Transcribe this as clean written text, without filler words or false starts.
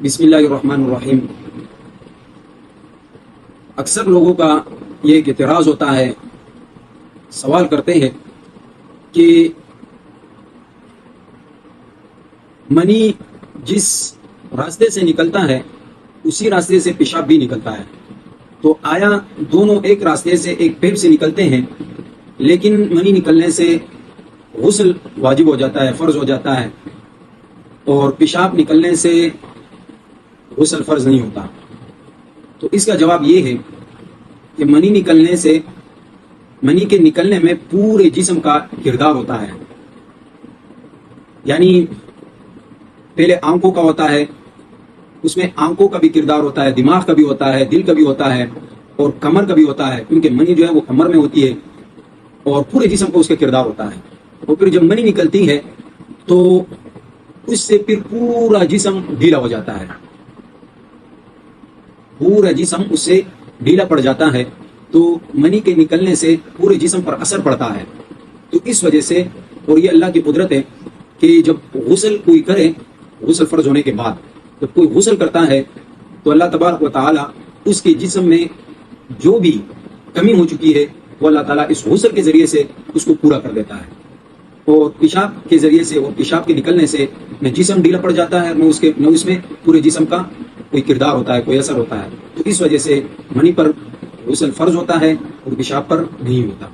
بسم اللہ الرحمن الرحیم۔ اکثر لوگوں کا یہ ایک اعتراض ہوتا ہے، سوال کرتے ہیں کہ منی جس راستے سے نکلتا ہے اسی راستے سے پیشاب بھی نکلتا ہے، تو آیا دونوں ایک راستے سے ایک پیپ سے نکلتے ہیں، لیکن منی نکلنے سے غسل واجب ہو جاتا ہے، فرض ہو جاتا ہے، اور پیشاب نکلنے سے غسل فرض نہیں ہوتا؟ تو اس کا جواب یہ ہے کہ منی نکلنے سے، منی کے نکلنے میں پورے جسم کا کردار ہوتا ہے، یعنی پہلے آنکھوں کا ہوتا ہے، اس میں آنکھوں کا بھی کردار ہوتا ہے، دماغ کا بھی ہوتا ہے، دل کا بھی ہوتا ہے، اور کمر کا بھی ہوتا ہے، کیونکہ منی جو ہے وہ کمر میں ہوتی ہے، اور پورے جسم کو اس کا کردار ہوتا ہے۔ اور پھر جب منی نکلتی ہے تو اس سے پھر پورا جسم ڈھیلا ہو جاتا ہے، پورا جسم اس سے ڈھیلا پڑ جاتا ہے، تو منی کے نکلنے سے پورے جسم پر اثر پڑتا ہے۔ تو اس وجہ سے، اور یہ اللہ کی قدرت ہے کہ جب غسل کوئی کرے، غسل فرض ہونے کے بعد جب کوئی غسل کرتا ہے تو اللہ تبارک و تعالیٰ اس کے جسم میں جو بھی کمی ہو چکی ہے وہ اللہ تعالیٰ اس غسل کے ذریعے سے اس کو پورا کر دیتا ہے، اور پیشاب کے ذریعے سے، اور پیشاب کے نکلنے سے نہ جسم ڈھیلا پڑ جاتا ہے، نہ اس میں پورے جسم کا کوئی کردار ہوتا ہے، کوئی اثر ہوتا ہے۔ تو اس وجہ سے منی پر غسل فرض ہوتا ہے اور پیشاب پر نہیں ہوتا۔